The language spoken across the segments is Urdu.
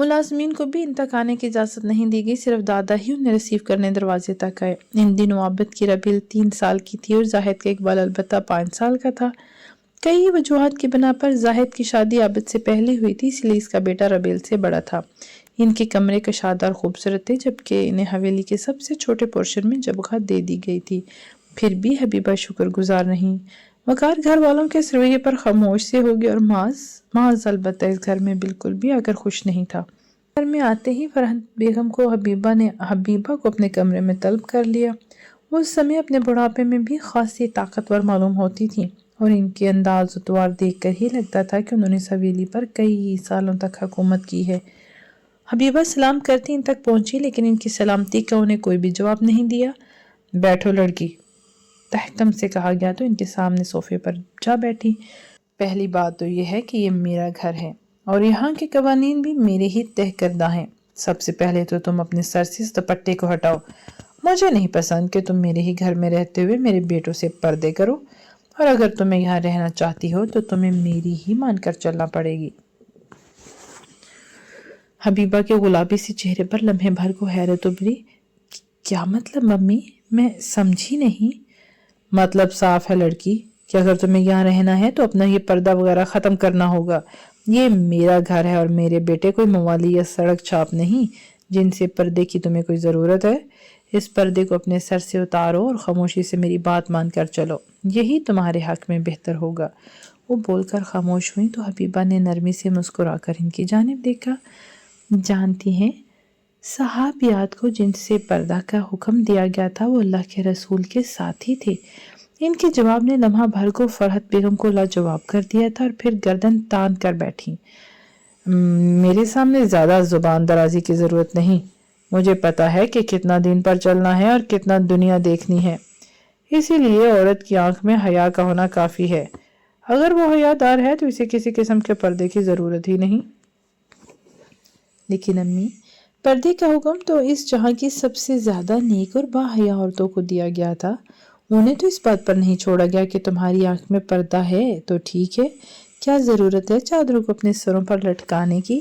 ملازمین کو بھی ان تک آنے کی اجازت نہیں دی گئی، صرف دادا ہی انہیں ریسیو کرنے دروازے تک آئے۔ ان دنوں عابد کی ربیل 3 سال کی تھی اور زاہد کا اقبال البتہ 5 سال کا تھا۔ کئی وجوہات کی بنا پر زاہد کی شادی عابد سے پہلے ہوئی تھی، اس لیے اس کا بیٹا ربیل سے بڑا تھا۔ ان کے کمرے کشادہ اور خوبصورت تھے، جبکہ انہیں حویلی کے سب سے چھوٹے پورشن میں جگہ دے دی گئی تھی۔ پھر بھی حبیبہ شکر گزار نہیں۔ وقار گھر والوں کے اس رویے پر خاموش سے ہو گیا اور معاذ البتہ اس گھر میں بالکل بھی آ کر خوش نہیں تھا۔ گھر میں آتے ہی فرحت بیگم کو حبیبہ کو اپنے کمرے میں طلب کر لیا۔ وہ اس سمے اپنے بڑھاپے میں بھی خاصی طاقتور معلوم ہوتی تھی اور ان کے انداز و طوار دیکھ کر ہی لگتا تھا کہ انہوں نے اس حویلی پر کئی سالوں تک حکومت کی ہے۔ حبیبہ سلام کرتی ان تک پہنچی، لیکن ان کی سلامتی کا انہیں کوئی بھی جواب نہیں دیا۔ بیٹھو لڑکی، تحکم سے کہا گیا تو ان کے سامنے صوفے پر جا بیٹھی۔ پہلی بات تو یہ ہے کہ یہ میرا گھر ہے اور یہاں کے قوانین بھی میرے ہی طے کردہ ہیں۔ سب سے پہلے تو تم اپنے سر سے اس دوپٹے کو ہٹاؤ۔ مجھے نہیں پسند کہ تم میرے ہی گھر میں رہتے ہوئے میرے بیٹوں سے پردے کرو، اور اگر تمہیں یہاں رہنا چاہتی ہو تو تمہیں میری ہی مان کر چلنا پڑے گی۔ حبیبہ کے گلابی سے چہرے پر لمحے بھر کو حیرت ابھری۔ کیا مطلب ممی؟ میں سمجھی نہیں۔ مطلب صاف ہے لڑکی کہ اگر تمہیں یہاں رہنا ہے تو اپنا یہ پردہ وغیرہ ختم کرنا ہوگا۔ یہ میرا گھر ہے اور میرے بیٹے کوئی موالی یا سڑک چھاپ نہیں جن سے پردے کی تمہیں کوئی ضرورت ہے۔ اس پردے کو اپنے سر سے اتارو اور خاموشی سے میری بات مان کر چلو، یہی تمہارے حق میں بہتر ہوگا۔ وہ بول کر خاموش ہوئی تو حبیبہ نے نرمی سے مسکرا کر ان کی جانب دیکھا۔ جانتی ہیں، صحابیات کو جن سے پردہ کا حکم دیا گیا تھا وہ اللہ کے رسول کے ساتھی تھے۔ ان کے جواب نے لمحہ بھر کو فرحت بیگم کو لاجواب کر دیا تھا اور پھر گردن تان کر بیٹھی۔ میرے سامنے زیادہ زبان درازی کی ضرورت نہیں، مجھے پتا ہے کہ کتنا دین پر چلنا ہے اور کتنا دنیا دیکھنی ہے، اسی لیے عورت کی آنکھ میں حیا کا ہونا کافی ہے۔ اگر وہ حیادار ہے تو اسے کسی قسم کے پردے کی ضرورت ہی نہیں۔ لیکن امی، پردے کا حکم تو اس جہاں کی سب سے زیادہ نیک اور باحیا عورتوں کو دیا گیا تھا، انہیں تو اس بات پر نہیں چھوڑا گیا کہ تمہاری آنکھ میں پردہ ہے تو ٹھیک ہے، کیا ضرورت ہے چادروں کو اپنے سروں پر لٹکانے کی؟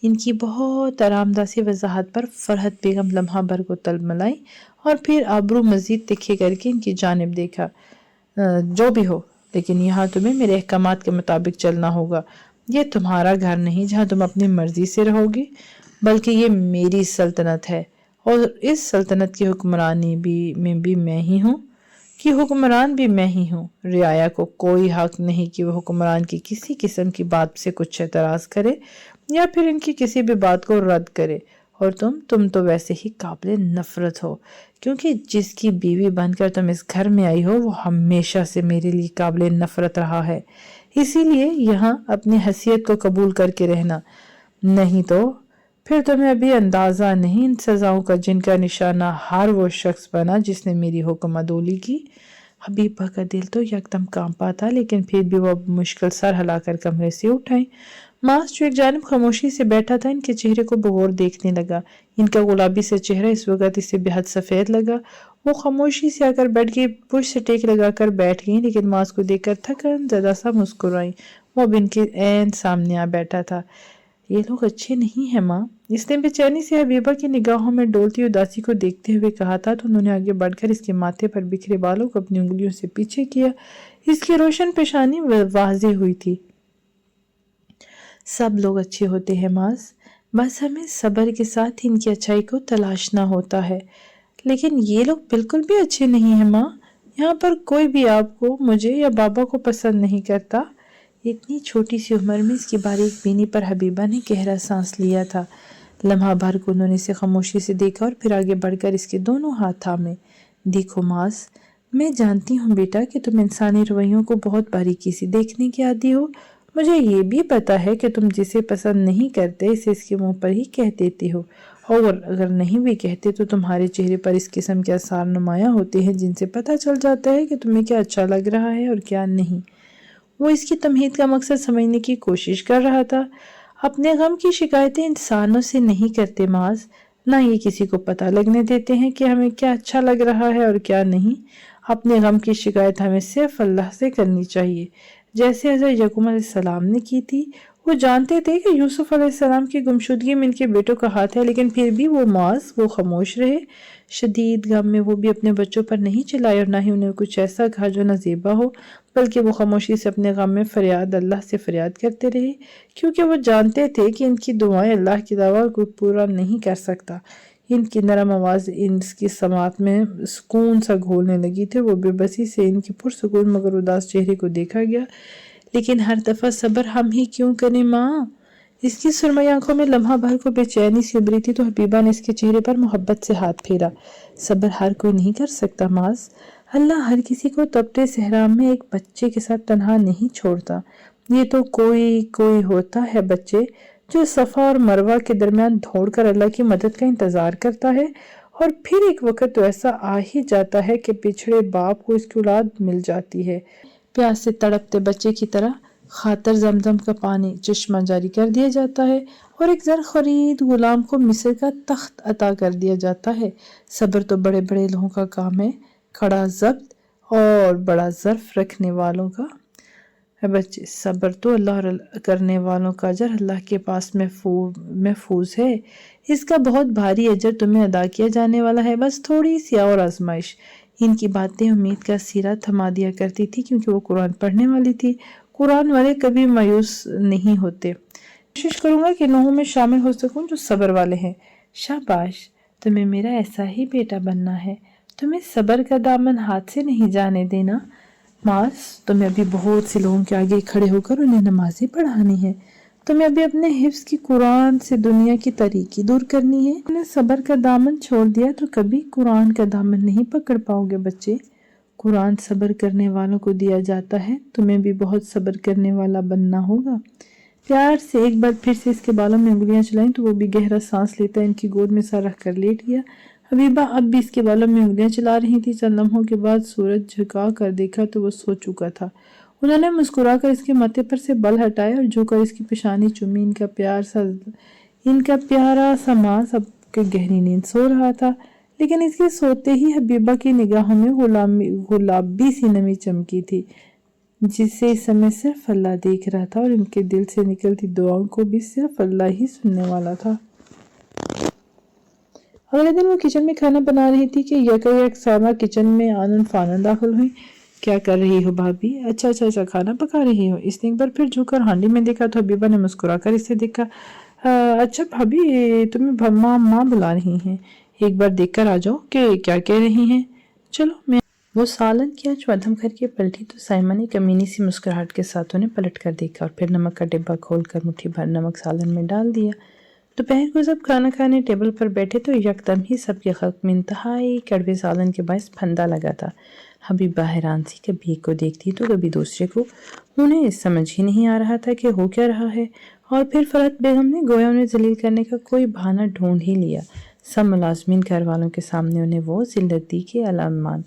ان کی بہت آرام دہ سی وضاحت پر فرحت بیگم لمحہ بھر کو تلملائی اور پھر ابرو مزید تکھے کر کے ان کی جانب دیکھا۔ جو بھی ہو، لیکن یہاں تمہیں میرے احکامات کے مطابق چلنا ہوگا۔ یہ تمہارا گھر نہیں جہاں تم اپنی مرضی سے رہو گی، بلکہ یہ میری سلطنت ہے اور اس سلطنت کی حکمرانی بھی میں ہی ہوں، حکمران بھی میں ہی ہوں۔ رعایا کو کوئی حق نہیں کہ وہ حکمران کی کسی قسم کی بات سے کچھ اعتراض کرے یا پھر ان کی کسی بھی بات کو رد کرے، اور تم تو ویسے ہی قابل نفرت ہو، کیونکہ جس کی بیوی بن کر تم اس گھر میں آئی ہو وہ ہمیشہ سے میرے لیے قابل نفرت رہا ہے۔ اسی لیے یہاں اپنی حیثیت کو قبول کر کے رہنا، نہیں تو پھر تمہیں ابھی اندازہ نہیں ان سزاؤں کا جن کا نشانہ ہر وہ شخص بنا جس نے میری حکم عدولی کی۔ حبیبہ کا دل تو یکدم کانپا تھا، لیکن پھر بھی وہ مشکل سر ہلا کر کمرے سے اٹھائیں۔ معاذ جو ایک جانب خاموشی سے بیٹھا تھا ان کے چہرے کو بغور دیکھنے لگا۔ ان کا گلابی سے چہرہ اس وقت اسے بے حد سفید لگا۔ وہ خاموشی سے آ کر بیٹھ کے پشت سے ٹیک لگا کر بیٹھ گئیں، لیکن معاذ کو دیکھ کر تھکن زدہ سا مسکرائیں۔ وہ اب ان کے عین سامنے آ بیٹھا تھا۔ یہ لوگ اچھے نہیں ہیں ماں، اس نے بے چینی سے حبیبہ کی نگاہوں میں ڈولتی اداسی کو دیکھتے ہوئے کہا تھا تو انہوں نے آگے بڑھ کر اس کے ماتھے پر بکھرے بالوں کو اپنی انگلیوں سے پیچھے کیا۔ اس کی روشن پیشانی واضح ہوئی تھی۔ سب لوگ اچھے ہوتے ہیں معاذ، بس ہمیں صبر کے ساتھ ان کی اچھائی کو تلاشنا ہوتا ہے، لیکن یہ لوگ بالکل بھی اچھے نہیں ہیں ماں۔ یہاں پر کوئی بھی آپ کو، مجھے یا بابا کو پسند نہیں کرتا۔ اتنی چھوٹی سی عمر میں اس کی باریک بینی پر حبیبہ نے گہرا سانس لیا تھا۔ لمحہ بھر کو انہوں نے اسے خاموشی سے دیکھا اور پھر آگے بڑھ کر اس کے دونوں ہاتھ تھامے۔ دیکھو معاذ، میں جانتی ہوں بیٹا کہ تم انسانی رویوں کو بہت باریکی سے دیکھنے کی عادی ہو۔ مجھے یہ بھی پتا ہے کہ تم جسے پسند نہیں کرتے اسے اس کے منہ پر ہی کہہ دیتے ہو، اور اگر نہیں بھی کہتے تو تمہارے چہرے پر اس قسم کے آثار نمایاں ہوتے ہیں جن سے پتہ چل جاتا ہے کہ تمہیں کیا اچھا لگ رہا ہے اور کیا نہیں۔ وہ اس کی تمہید کا مقصد سمجھنے کی کوشش کر رہا تھا۔ اپنے غم کی شکایتیں انسانوں سے نہیں کرتے معاذ، نہ یہ کسی کو پتہ لگنے دیتے ہیں کہ ہمیں کیا اچھا لگ رہا ہے اور کیا نہیں۔ اپنے غم کی شکایت ہمیں صرف اللہ سے کرنی چاہیے، جیسے حضرت یعقوب علیہ السلام نے کی تھی۔ وہ جانتے تھے کہ یوسف علیہ السلام کی گمشدگی میں ان کے بیٹوں کا ہاتھ ہے، لیکن پھر بھی وہ خاموش رہے۔ شدید غم میں وہ بھی اپنے بچوں پر نہیں چلائے اور نہ ہی انہیں کچھ ایسا کہا جو نزیبہ ہو، بلکہ وہ خاموشی سے اپنے غم میں اللہ سے فریاد کرتے رہے، کیونکہ وہ جانتے تھے کہ ان کی دعائیں اللہ کی دعا کو پورا نہیں کر سکتا۔ ان کی نرم آواز اس کی سماعت میں سکون سا گھولنے لگی تھی۔ وہ بے بسی سے ان کی پرسکون مگر اداس چہرے کو دیکھا گیا۔ لیکن ہر دفعہ صبر ہم ہی کیوں کریں ماں؟ اس کی سرمئی آنکھوں میں لمحہ بھر کو بے چینی سی ابھری تھی تو حبیبہ نے اس کے چہرے پر محبت سے ہاتھ پھیرا۔ صبر ہر کوئی نہیں کر سکتا معاذ، اللہ ہر کسی کو تپتے صحرا میں ایک بچے کے ساتھ تنہا نہیں چھوڑتا۔ یہ تو کوئی ہوتا ہے بچے جو صفا اور مروہ کے درمیان دوڑ کر اللہ کی مدد کا انتظار کرتا ہے، اور پھر ایک وقت تو ایسا آ ہی جاتا ہے کہ بچھڑے باپ کو اس کی اولاد مل جاتی ہے۔ پیاس سے تڑپتے بچے کی طرح خاطر زمزم کا پانی چشمہ جاری کر دیا جاتا ہے، اور ایک زر خرید غلام کو مصر کا تخت عطا کر دیا جاتا ہے۔ صبر تو بڑے بڑے لوگوں کا کام ہے، کھڑا ضبط اور بڑا ظرف رکھنے والوں کا۔ بچے، صبر تو اللہ کرنے والوں کا اجر اللہ کے پاس محفوظ ہے، اس کا بہت بھاری اجر تمہیں ادا کیا جانے والا ہے، بس تھوڑی سی اور آزمائش۔ ان کی باتیں امید کا سیرا تھما دیا کرتی تھی، کیونکہ وہ قرآن پڑھنے والی تھی۔ قرآن والے کبھی مایوس نہیں ہوتے۔ کوشش کروں گا کہ نوحوں میں شامل ہو سکوں جو صبر والے ہیں۔ شاباش، تمہیں میرا ایسا ہی بیٹا بننا ہے۔ تمہیں صبر کا دامن ہاتھ سے نہیں جانے دینا۔ معاذ، تمہیں ابھی بہت سے لوگوں کے آگے کھڑے ہو کر انہیں نمازیں پڑھانی ہے۔ تمہیں ابھی اپنے حفظ کی قرآن سے دنیا کی تاریکی دور کرنی ہے۔ تم نے صبر کا دامن چھوڑ دیا تو کبھی قرآن کا دامن نہیں پکڑ پاؤ گے بچے۔ قرآن صبر کرنے والوں کو دیا جاتا ہے، تمہیں بھی بہت صبر کرنے والا بننا ہوگا۔ پیار سے ایک بار پھر سے اس کے بالوں میں انگلیاں چلائیں تو وہ بھی گہرا سانس لیتا ان کی گود میں سر رکھ کر لیٹ گیا۔ حبیبہ اب بھی اس کے بالوں میں انگلیاں چلا رہی تھی۔ چند لمحوں کے بعد سورج جھکا کر دیکھا تو وہ سو چکا تھا۔ انہوں نے مسکرا کر اس کے ماتھے پر سے بل ہٹائے اور جھک کر اس کی پیشانی چومی۔ ان کا پیارا سا ماں سب کے گہری نیند سو رہا تھا، لیکن اس کے سوتے ہی حبیبہ کی نگاہوں میں گلابی سی نمی چمکی تھی، جسے اس سمے صرف اللہ دیکھ رہا تھا، اور ان کے دل سے نکلتی دعاؤں کو بھی صرف اللہ ہی سننے والا تھا۔ اگلے دن وہ کچن میں کھانا بنا رہی تھی کہ یک سامہ کچن میں آنن فانن داخل ہوئی۔ کیا کر رہی ہو بھابھی؟ اچھا کھانا پکا رہی ہو؟ اس نے ایک بار پھر جھک کر ہانڈی میں دیکھا تو حبیبہ نے مسکرا کر اسے دیکھا۔ اچھا بھابھی، تمہیں ماں بلا رہی ہیں، ایک بار دیکھ کر آ جاؤ کہ کیا کہہ رہی ہیں۔ چلو میں وہ سالن کیا جو ادھم کر کے پلٹی تو سائمہ نے کمینی سی مسکراہٹ کے ساتھ انہیں پلٹ کر دیکھا اور پھر نمک کا ڈبہ کھول کر مٹھی بھر نمک سالن میں ڈال دیا۔ دوپہر کو سب کھانا کھانے ٹیبل پر بیٹھے تو یکدم ہی سب کے خلق میں انتہائی کڑوے سالن کے باعث پھندا لگا تھا۔ حبیبہ حیران سی، کبھی ایک کو دیکھتی تو کبھی دوسرے کو، انہیں سمجھ ہی نہیں آ رہا تھا کہ ہو کیا رہا ہے۔ اور پھر فرحت بیگم نے گویا انہیں ذلیل کرنے کا کوئی بہانہ ڈھونڈ ہی لیا۔ سب ملازمین گھر والوں کے سامنے انہیں وہ ذلت دی کہ المان۔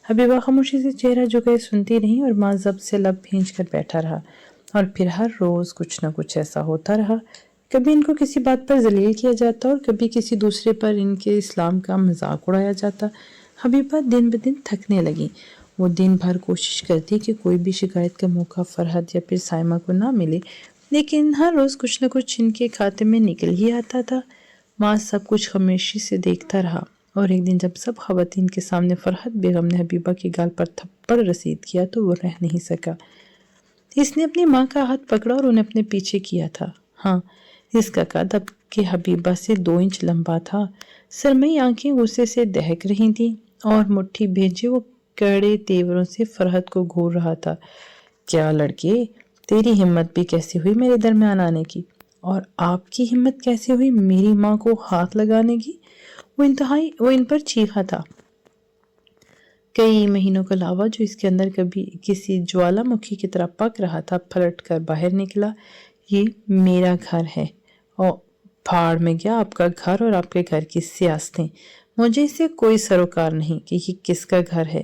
حبیبہ خاموشی سے چہرہ جھکائے سنتی رہی اور ماں ضبط سے لب بھینچ کر بیٹھا رہا، اور پھر ہر روز کچھ نہ کچھ ایسا ہوتا رہا۔ کبھی ان کو کسی بات پر ذلیل کیا جاتا اور کبھی کسی دوسرے پر ان کے اسلام کا مذاق اڑایا جاتا۔ حبیبہ دن بدن تھکنے لگی۔ وہ دن بھر کوشش کرتی کہ کوئی بھی شکایت کا موقع فرحت یا پھر سائمہ کو نہ ملے، لیکن ہر روز کچھ نہ کچھ ان کے کھاتے میں نکل ہی آتا تھا۔ ماں سب کچھ خاموشی سے دیکھتا رہا، اور ایک دن جب سب خواتین کے سامنے فرحت بیگم نے حبیبہ کے گال پر تھپڑ رسید کیا تو وہ رہ نہیں سکا۔ اس نے اپنی ماں کا ہاتھ پکڑا اور انہیں اپنے پیچھے کیا تھا۔ ہاں، اس کا قد اب کہ حبیبہ سے 2 انچ لمبا تھا۔ سرمئی آنکھیں غصے سے دہک رہی تھیں اور مٹھی بھیجے وہ کڑے تیوروں سے فرحت کو گھور رہا تھا۔ کیا لڑکے، تیری ہمت بھی کیسے ہوئی میرے درمیان آنے کی؟ اور آپ کی ہمت کیسے ہوئی میری ماں کو ہاتھ لگانے کی؟ وہ ان پر چیخا تھا۔ کئی مہینوں کا لاوا جو اس کے اندر کبھی کسی جوالا مکھی کی طرح پک رہا تھا پلٹ کر باہر نکلا۔ یہ میرا گھر ہے، اور پھاڑ میں گیا آپ کا گھر اور آپ کے گھر کی سیاستیں۔ مجھے اس سے کوئی سروکار نہیں کہ یہ کس کا گھر ہے،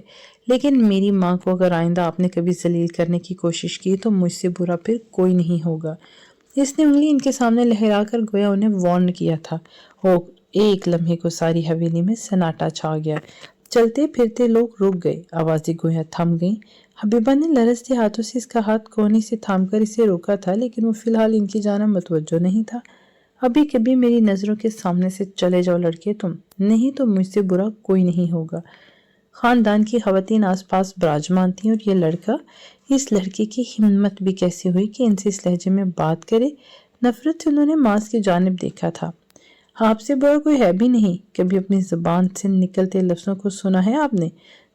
لیکن میری ماں کو اگر آئندہ آپ نے کبھی ذلیل کرنے کی کوشش کی تو مجھ سے برا پھر کوئی نہیں ہوگا۔ اس نے انگلی ان کے سامنے لہرا کر گویا انہیں وارن کیا تھا۔ ایک لمحے کو ساری حویلی میں سناٹا چھا گیا۔ چلتے پھرتے لوگ رک گئے، آوازیں گویا تھم گئیں۔ حبیبہ نے لرزتے ہاتھوں سے اس کا ہاتھ کوہنی سے تھام کر اسے روکا تھا، لیکن وہ فی الحال ان کی جانب متوجہ نہیں تھا۔ ابھی کبھی میری نظروں کے سامنے سے چلے جاؤ لڑکے تم، نہیں تو مجھ سے برا کوئی نہیں ہوگا۔ خاندان کی خواتین آس پاس براجمان تھیں، اور یہ لڑکا، اس لڑکے کی ہمت بھی کیسے ہوئی کہ ان سے اس لہجے میں بات کرے۔ نفرت سے انہوں نے معاذ کی جانب دیکھا تھا۔ آپ سے برا کوئی ہے بھی نہیں، کبھی اپنی زبان سے نکلتے لفظوں کو سنا ہے آپ نے؟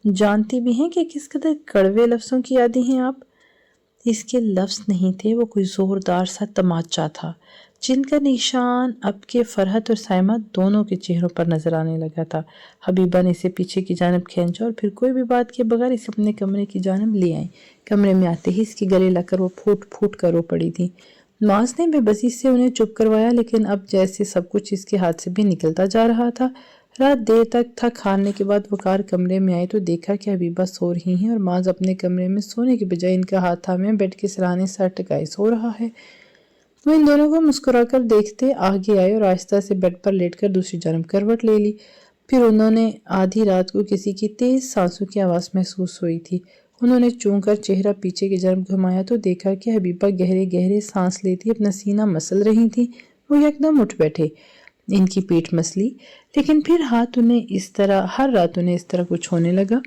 جانتی بھی ہیں کہ کس قدر کڑوے لفظوں کی عادی ہیں آپ؟ اس کے لفظ نہیں تھے، وہ کوئی زوردار سا تماچا تھا، جن کا نشان اب کے فرحت اور سائمہ دونوں کے چہروں پر نظر آنے لگا تھا۔ حبیبہ نے اسے پیچھے کی جانب کھینچا اور پھر کوئی بھی بات کے بغیر اسے اپنے کمرے کی جانب لے آئیں۔ کمرے میں آتے ہی اس کے گلے لگ کر وہ پھوٹ پھوٹ کر رو پڑی تھی۔ معاذ نے بے بسی سے انہیں چپ کروایا، لیکن اب جیسے سب کچھ اس کے ہاتھ سے بھی نکلتا جا رہا تھا۔ رات دیر تک تھک ہارنے کے بعد وقار کمرے میں آئے تو دیکھا کہ حبیبہ سو رہی ہیں، اور معاذ اپنے کمرے میں سونے کے بجائے ان کا ہاتھ تھامے بیڈ کے سرانے سر ٹکائے سو رہا ہے۔ وہ ان دونوں کو مسکرا کر دیکھتے آگے آئے اور آہستہ سے بیڈ پر لیٹ کر دوسری جانب کروٹ لے لی۔ پھر انہوں نے آدھی رات کو کسی کی تیز سانسوں کی آواز محسوس ہوئی تھی۔ انہوں نے چون کر چہرہ پیچھے کی جانب گھمایا تو دیکھا کہ حبیبہ گہرے گہرے سانس لیتی اپنا سینہ مسل رہی تھی۔ وہ یکدم اٹھ بیٹھے، ان کی پیٹھ مسلی، لیکن پھر ہر رات انہیں اس طرح کچھ ہونے لگا۔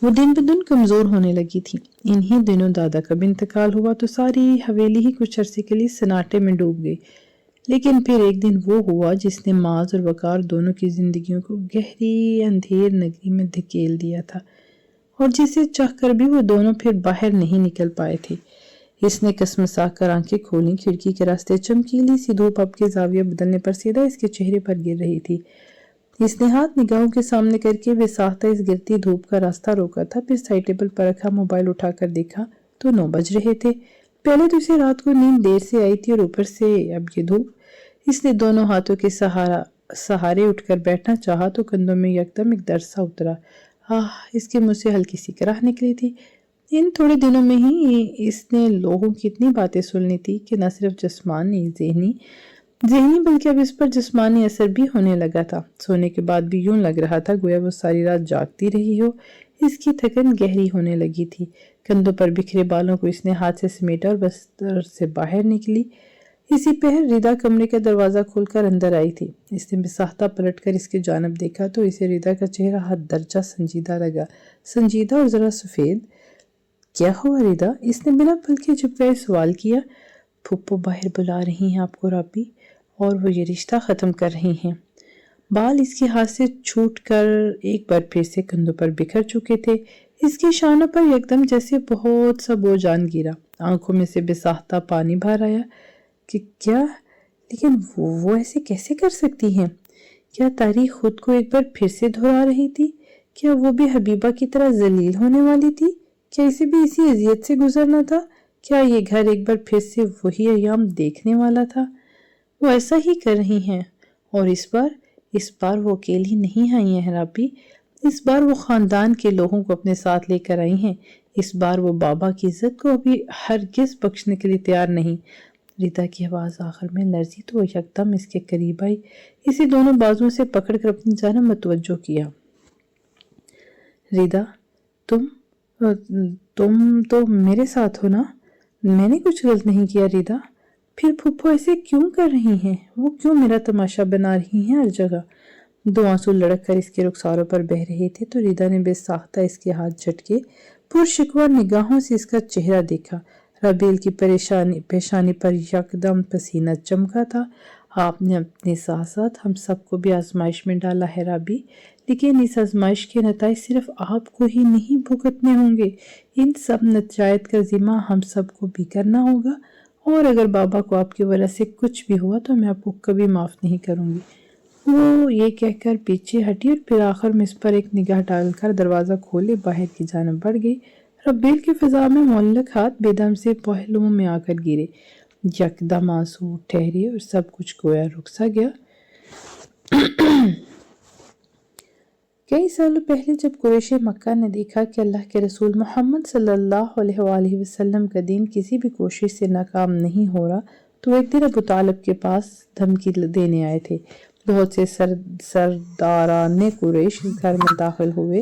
وہ دن بدن کمزور ہونے لگی تھی۔ انہی دنوں دادا کا بھی انتقال ہوا تو ساری حویلی ہی کچھ عرصے کے لیے سناٹے میں ڈوب گئی۔ لیکن پھر ایک دن وہ ہوا جس نے معاذ اور وقار دونوں کی زندگیوں کو گہری اندھیر نگری میں دھکیل دیا تھا، اور جسے چاہ کر بھی وہ دونوں پھر باہر نہیں نکل پائے تھے۔ اس نے کسمسا کر آنکھیں کھولیں، کھڑکی کے راستے چمکیلی سی دھوپ اب کے زاویہ بدلنے پر سیدھا اس کے چہرے پر گر رہی تھی۔ اس نے ہاتھ نگاہوں کے سامنے کر کے بے ساختہ اس گرتی دھوپ کا راستہ روکا تھا، پھر سائڈ ٹیبل پر رکھا موبائل اٹھا کر دیکھا تو 9 بج رہے تھے۔ پہلے تو اسے رات کو نیند دیر سے آئی تھی، اور اوپر سے اب یہ دھوپ۔ اس نے دونوں ہاتھوں کے سہارے اٹھ کر بیٹھنا چاہا تو کندھوں میں یکدم ایک درد سا اترا۔ اس کے منہ سے ہلکی سی کراہ نکلی تھی۔ ان تھوڑے دنوں میں ہی اس نے لوگوں کی اتنی باتیں سننی تھی کہ نہ صرف جسمانی ذہنی بلکہ اب اس پر جسمانی اثر بھی ہونے لگا تھا۔ سونے کے بعد بھی یوں لگ رہا تھا گویا وہ ساری رات جاگتی رہی ہو۔ اس کی تھکن گہری ہونے لگی تھی۔ کندھوں پر بکھرے بالوں کو اس نے ہاتھ سے سمیٹا اور بستر سے باہر نکلی۔ اسی پہر ردا کمرے کا دروازہ کھول کر اندر آئی تھی۔ اس نے بے ساختہ پلٹ کر اس کی جانب دیکھا تو اسے ردا کا چہرہ حد درجہ سنجیدہ لگا، سنجیدہ اور ذرا سفید۔ کیا ہوا ردا؟ اس نے بنا پلکے جھپکائے سوال کیا۔ پھپھو باہر بلا رہی ہیں آپ کو رابی، اور وہ یہ رشتہ ختم کر رہی ہیں۔ بال اس کے ہاتھ سے چھوٹ کر ایک بار پھر سے کندھوں پر بکھر چکے تھے۔ اس کی شانوں پر یکدم جیسے بہت سا بوجھ آن گرا، آنکھوں میں سے بے ساختہ پانی باہر آیا کہ کیا؟ لیکن وہ ایسے کیسے کر سکتی ہیں؟ کیا تاریخ خود کو ایک بار پھر سے دہرا رہی تھی؟ کیا وہ بھی حبیبہ کی طرح ذلیل ہونے والی تھی؟ کیا اسے بھی اسی اذیت سے گزرنا تھا؟ کیا یہ گھر ایک بار پھر سے وہی ایام دیکھنے والا تھا؟ وہ ایسا ہی کر رہی ہیں، اور اس بار وہ اکیلی نہیں آئی ہیں رابی۔ اس بار وہ خاندان کے لوگوں کو اپنے ساتھ لے کر آئی ہیں۔ اس بار وہ بابا کی عزت کو ابھی ہرگز بخشنے کے لیے تیار نہیں۔ ردا کی آواز آخر میں لرزی تو وہ یکدم اس کے قریب آئی، اسے دونوں بازوؤں سے پکڑ کر اپنی جانب متوجہ کیا۔ ردا، تم تو میرے ساتھ ہو نا؟ میں نے کچھ غلط نہیں کیا ردا؟ پھر پھپھو ایسے کیوں کر رہی ہیں؟ وہ کیوں میرا تماشا بنا رہی ہیں ہر جگہ؟ 2 آنسو لڑک کر اس کے رخساروں پر بہہ رہے تھے تو ردا نے بے ساختہ اس کے ہاتھ جھٹکے پرشکوہ نگاہوں سے اس کا چہرہ دیکھا۔ رابیل کی پیشانی پر یکدم پسینہ چمکا تھا۔ آپ نے اپنے ساتھ ساتھ ہم سب کو بھی آزمائش میں ڈالا ہے رابی، لیکن اس آزمائش کے نتائج صرف آپ کو ہی نہیں بھگتنے ہوں گے، ان سب نتائج کا ذمہ ہم سب کو بھی کرنا ہوگا، اور اگر بابا کو آپ کی وجہ سے کچھ بھی ہوا تو میں آپ کو کبھی معاف نہیں کروں گی۔ وہ یہ کہہ کر پیچھے ہٹی اور پھر آخر میں اس پر ایک نگاہ ڈال کر دروازہ کھولے باہر کی جانب بڑھ گئی۔ ربیل کی فضا میں معلق ہاتھ بے دم سے پہلوؤں میں آ کر گرے، یکدم آنسو ٹھہرے اور سب کچھ گویا رک سا گیا۔ کئی سالوں پہلے جب قریش مکہ نے دیکھا کہ اللہ کے رسول محمد صلی اللہ علیہ وآلہ وسلم کا دین کسی بھی کوشش سے ناکام نہیں ہو رہا تو ایک دن ابو طالب کے پاس دھمکی دینے آئے تھے۔ بہت سے سرداران قریش گھر میں داخل ہوئے۔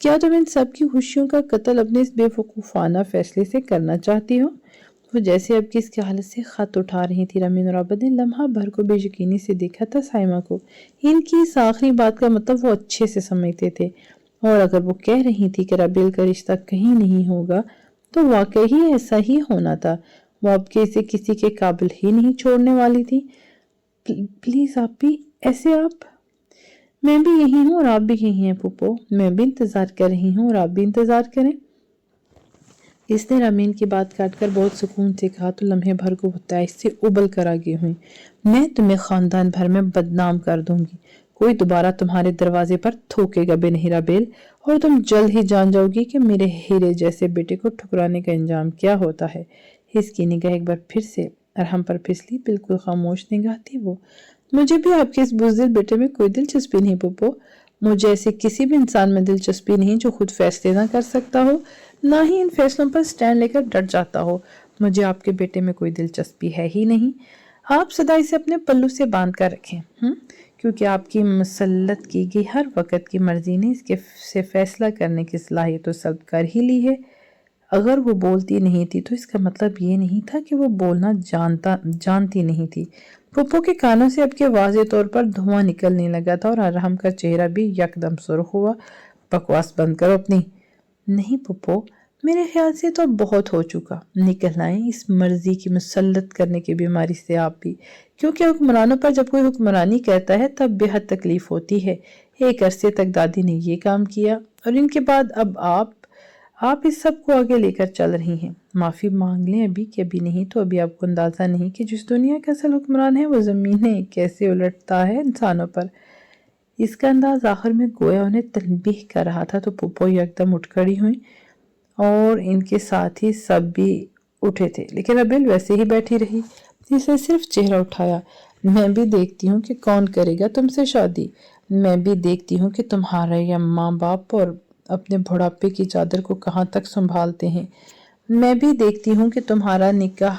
کیا تم ان سب کی خوشیوں کا قتل اپنے اس بے وقوفانہ فیصلے سے کرنا چاہتی ہو؟ وہ جیسے اب کی اس کی حالت سے خط اٹھا رہی تھی۔ رامین اور عابد نے لمحہ بھر کو بے یقینی سے دیکھا تھا سائمہ کو۔ ان کی اس آخری بات کا مطلب وہ اچھے سے سمجھتے تھے، اور اگر وہ کہہ رہی تھی کہ رابیل کا رشتہ کہیں نہیں ہوگا تو واقعی ایسا ہی ہونا تھا۔ وہ اب کے اسے کسی کے قابل ہی نہیں چھوڑنے والی تھی۔ پلیز آپ بھی ایسے میں بھی یہی ہوں اور آپ بھی یہی ہیں پھوپھو، میں بھی انتظار کر رہی ہوں اور آپ بھی انتظار کریں۔ اس نے رامین کی بات کاٹ کر بہت سکون سے کہا تو لمحے بھر کو وہ تیش سے ابل کر آگے ہوئی۔ میں تمہیں خاندان بھر میں بدنام کر دوں گی، کوئی دوبارہ تمہارے دروازے پر تھوکے گا بھی نہیں رابیل، اور تم جلد ہی جان جاؤ گی کہ میرے ہیرے جیسے بیٹے کو ٹھکرانے کا انجام کیا ہوتا ہے۔ اس کی نگاہ ایک بار پھر سے ارحم پر پھسلی، بالکل خاموش نگاہ تھی وہ۔ مجھے بھی آپ کے اس بزدل بیٹے میں کوئی دلچسپی نہیں پھوپھو، مجھے ایسے کسی بھی انسان میں دلچسپی نہیں جو خود فیصلے نہ کر سکتا ہو، نہ ہی ان فیصلوں پر سٹینڈ لے کر ڈٹ جاتا ہو۔ مجھے آپ کے بیٹے میں کوئی دلچسپی ہے ہی نہیں۔ آپ سدا اسے اپنے پلو سے باندھ کر رکھیں، کیونکہ آپ کی مسلط کی گئی ہر وقت کی مرضی نے اس کے سے فیصلہ کرنے کی صلاحیت تو سلب کر ہی لی ہے۔ اگر وہ بولتی نہیں تھی تو اس کا مطلب یہ نہیں تھا کہ وہ بولنا جانتی نہیں تھی۔ پھوپھو کے کانوں سے اب کے واضح طور پر دھواں نکلنے لگا تھا اور ارحم کا چہرہ بھی یکدم سرخ ہوا۔ بکواس بند کرو اپنی۔ نہیں پھوپھو، میرے خیال سے تو اب بہت ہو چکا، نکل آئیں اس مرضی کی مسلط کرنے کی بیماری سے آپ بھی، کیونکہ حکمرانوں پر جب کوئی حکمرانی کرتا ہے تب بے حد تکلیف ہوتی ہے۔ ایک عرصے تک دادی نے یہ کام کیا اور ان کے بعد اب آپ اس سب کو آگے لے کر چل رہی ہیں۔ معافی مانگ لیں ابھی کہ ابھی نہیں تو ابھی آپ کو اندازہ نہیں کہ جس دنیا کا اصل حکمران ہے وہ زمینیں کیسے الٹتا ہے انسانوں پر۔ اس کا انداز آخر میں گویا انہیں تنبیہ کر رہا تھا تو پھوپھو یکدم اٹھ کھڑی ہوئی اور ان کے ساتھ ہی سب بھی اٹھے تھے، لیکن رابیل ویسے ہی بیٹھی رہی۔ اس نے صرف چہرہ اٹھایا۔ میں بھی دیکھتی ہوں کہ کون کرے گا تم سے شادی، میں بھی دیکھتی ہوں کہ تمہارے یا ماں باپ اور اپنے بڑھاپے کی چادر کو کہاں تک سنبھالتے ہیں، میں بھی دیکھتی ہوں کہ تمہارا نکاح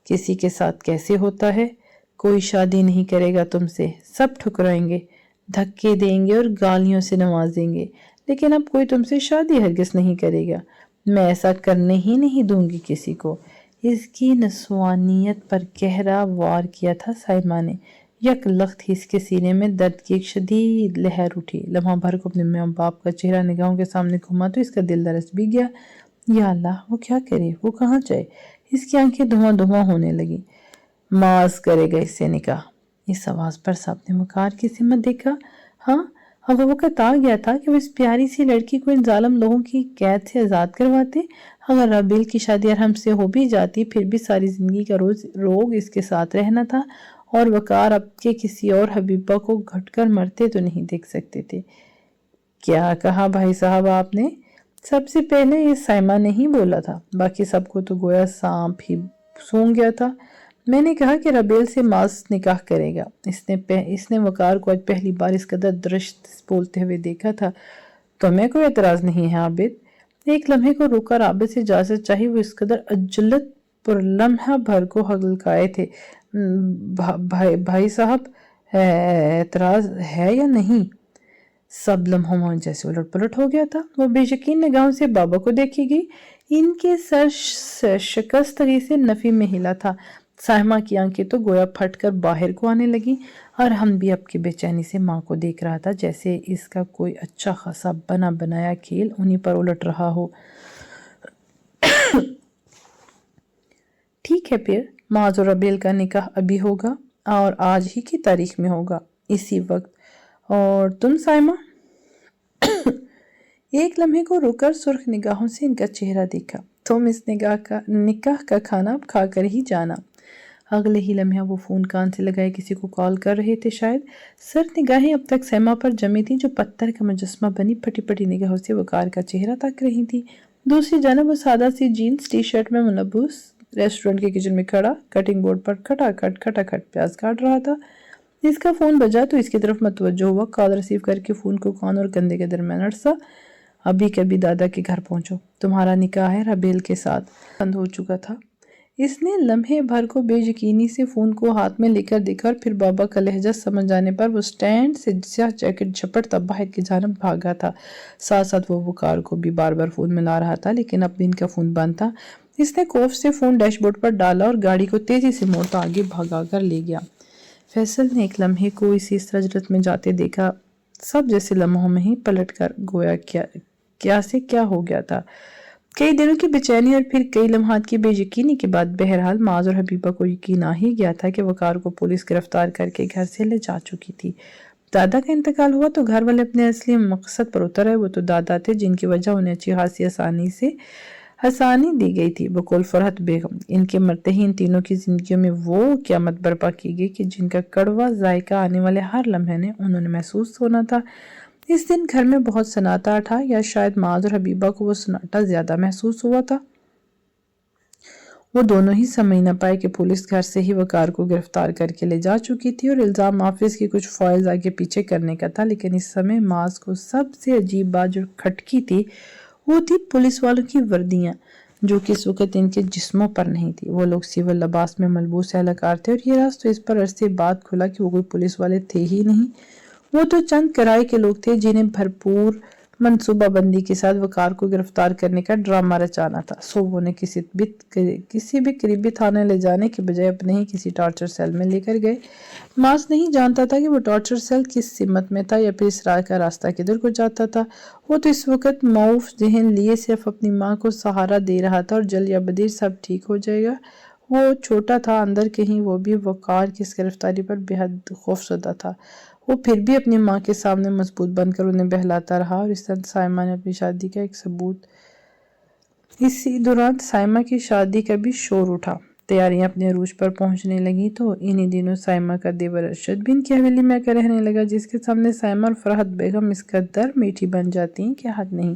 کسی کے ساتھ کیسے ہوتا ہے۔ کوئی شادی نہیں کرے گا تم سے، سب ٹھکرائیں گے، دھکے دیں گے اور گالیوں سے نوازیں گے، لیکن اب کوئی تم سے شادی ہرگز نہیں کرے گا۔ میں ایسا کرنے ہی نہیں دوں گی کسی کو۔ اس کی نسوانیت پر گہرا وار کیا تھا سائمہ نے۔ یک لخت ہی اس کے سینے میں درد کی ایک شدید لہر اٹھی۔ لمحہ بھر کو اپنے ماں باپ کا چہرہ نگاہوں کے سامنے گھما تو اس کا دل درس بھی گیا۔ یا اللہ، وہ کیا کرے، وہ کہاں جائے؟ اس کی آنکھیں دھواں ہونے لگی۔ معاذ کرے گا اس سے نکاح۔ اس آواز پر سب نے مکار کی سمت دیکھا۔ ہاں، اب وقت آ گیا تھا کہ وہ اس پیاری سی لڑکی کو ان ظالم لوگوں کی قید سے آزاد کرواتے۔ اگر رابیل کی شادی ارحم سے ہو بھی جاتی پھر بھی ساری زندگی کا روگ اس کے ساتھ رہنا تھا، اور وقار اب کے کسی اور حبیبہ کو گھٹ کر مرتے تو نہیں دیکھ سکتے تھے۔ کیا کہا بھائی صاحب آپ نے؟ سب سے پہلے یہ سائمہ نے ہی بولا تھا، باقی سب کو تو گویا سانپ ہی سونگھ گیا تھا۔ میں نے کہا کہ رابیل سے معاذ نکاح کرے گا۔ اس نے وقار کو آج پہلی بار اس قدر درست بولتے ہوئے دیکھا تھا۔ تمہیں کوئی اعتراض نہیں ہے عابد؟ ایک لمحے کو روک کر عابد سے اجازت چاہی۔ وہ اس قدر عجلت پر لمحہ بھر کو ہلکائے تھے۔ بھائی صاحب، اعتراض ہے یا نہیں؟ سب لمحوں میں جیسے الٹ پلٹ ہو گیا تھا۔ وہ بے یقین نگاہوں سے بابا کو دیکھی گئی۔ ان کے سر شکستگی سے نفی میں ہلا تھا۔ سائمہ کی آنکھیں تو گویا پھٹ کر باہر کو آنے لگی، اور ہم بھی اب کی بے چینی سے ماں کو دیکھ رہا تھا جیسے اس کا کوئی اچھا خاصا بنا بنایا کھیل انہی پر الٹ رہا ہو۔ ٹھیک ہے پھر، معاذ اور رابیل کا نکاح ابھی ہوگا اور آج ہی کی تاریخ میں ہوگا، اسی وقت۔ اور تم سائمہ؟ ایک لمحے کو رک کر سرخ نگاہوں سے ان کا چہرہ دیکھا۔ تم اس نکاح کا کھانا اب کھا کر ہی جانا۔ اگلے ہی لمحے وہ فون کان سے لگائے کسی کو کال کر رہے تھے شاید۔ سر نگاہیں اب تک سائمہ پر جمی تھیں جو پتھر کا مجسمہ بنی پھٹی پھٹی نگاہوں سے وقار کا چہرہ تک رہی تھی۔ دوسری جانب وہ سادہ سی جینز ٹی شرٹ میں ملبوس ریسٹورنٹ کے کچن میں کھڑا کٹنگ بورڈ پر کھٹا کھٹ پیاز کاٹ رہا تھا۔ اس کا فون بجا تو اس کی طرف متوجہ ہوا، کال ریسیو کر کے فون کو کان اور کندھے کے درمیان اڑسا۔ ابھی کبھی دادا کے گھر پہنچو، تمہارا نکاح ہے رابیل کے ساتھ۔ بند ہو چکا تھا۔ اس نے لمحے بھر کو بے یقینی سے فون کو ہاتھ میں لے کر دیکھا اور پھر بابا کا لہجہ سمجھ جانے پر وہ سٹینڈ سے سیاہ جیکٹ جھپٹتا باہر کی جانب بھاگا تھا۔ ساتھ ساتھ وہ وقار کو بھی بار بار فون ملا رہا تھا، لیکن اب بھی ان کا فون بند تھا۔ اس نے خوف سے فون ڈیش بورڈ پر ڈالا اور گاڑی کو تیزی سے موڑتا آگے بھگا کر لے گیا۔ فیصل نے ایک لمحے کو اسی سرجرت میں جاتے دیکھا، سب جیسے لمحوں میں ہی پلٹ کر گویا کیا سے کیا ہو گیا تھا۔ کئی دنوں کی بے چینی اور پھر کئی لمحات کی بے یقینی کے بعد بہرحال معاذ اور حبیبہ کو یقین آ ہی گیا تھا کہ وقار کو پولیس گرفتار کر کے گھر سے لے جا چکی تھی۔ دادا کا انتقال ہوا تو گھر والے اپنے اصلی مقصد پر اتر آئے۔ وہ تو دادا تھے جن کی وجہ انہیں اچھی خاصی آسانی دی گئی تھی، بقول فرحت بیگم۔ ان کے مرتے ہی ان تینوں کی زندگیوں میں وہ قیامت برپا کی گئی کہ جن کا کڑوا ذائقہ آنے والے ہر لمحے نے انہوں نے محسوس ہونا تھا۔ اس دن گھر میں بہت سناٹا تھا، یا شاید معاذ اور حبیبہ کو وہ سناٹا زیادہ محسوس ہوا تھا۔ وہ دونوں ہی سمجھ نہ پائے کہ پولیس گھر سے ہی وقار کو گرفتار کر کے لے جا چکی تھی اور الزام آفس کی کچھ فائلز آگے پیچھے کرنے کا تھا، لیکن اس سمے معاذ کو سب سے عجیب بات جو کھٹکی تھی وہ تھی پولیس والوں کی وردیاں، جو کہ اس وقت ان کے جسموں پر نہیں تھی۔ وہ لوگ سول لباس میں ملبوس اہلکار تھے، اور یہ راز تو اس پر عرصے بعد کھلا کہ وہ کوئی پولیس والے تھے ہی نہیں۔ وہ تو چند کرائے کے لوگ تھے جنہیں بھرپور منصوبہ بندی کے ساتھ وقار کو گرفتار کرنے کا ڈرامہ رچانا تھا۔ سو وہ انہیں کسی بھی قریبی تھانے لے جانے کے بجائے اپنے ہی کسی ٹارچر سیل میں لے کر گئے۔ معاذ نہیں جانتا تھا کہ وہ ٹارچر سیل کس سمت میں تھا یا پھر اس راہ کا راستہ کدھر کو جاتا تھا۔ وہ تو اس وقت معوف ذہن لیے صرف اپنی ماں کو سہارا دے رہا تھا، اور جل یا بدیر سب ٹھیک ہو جائے گا۔ وہ چھوٹا تھا، اندر کہیں وہ بھی وقار کی اس گرفتاری پر بے حد خوفزدہ تھا۔ وہ پھر بھی اپنی ماں کے سامنے مضبوط بن کر انہیں بہلاتا رہا، اور اس طرح سائمہ نے اپنی شادی کا ایک ثبوت۔ اسی دوران سائمہ کی شادی کا بھی شور اٹھا، تیاریاں اپنے عروج پر پہنچنے لگیں تو انہی دنوں سائمہ کا دیور ارشد بھی ان کی حویلی میں آ کر رہنے لگا، جس کے سامنے سائمہ اور فرحت بیگم اس قدر میٹھی بن جاتی ہیں کہ حد نہیں۔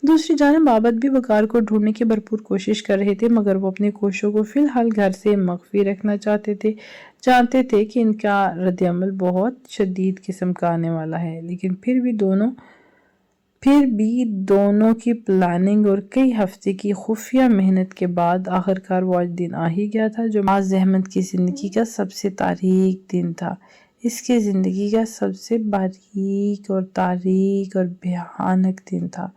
دوسری جانب عابد بھی وقار کو ڈھونڈنے کی بھرپور کوشش کر رہے تھے، مگر وہ اپنی کوششوں کو فی الحال گھر سے مخفی رکھنا چاہتے تھے۔ جانتے تھے کہ ان کا رد عمل بہت شدید قسم کا آنے والا ہے، لیکن پھر بھی دونوں کی پلاننگ اور کئی ہفتے کی خفیہ محنت کے بعد آخرکار وہ آج دن آ ہی گیا تھا جو معاذ احمد کی زندگی کا سب سے تاریک دن تھا۔ اس کی زندگی کا سب سے باریک اور تاریک اور بھیانک دن تھا۔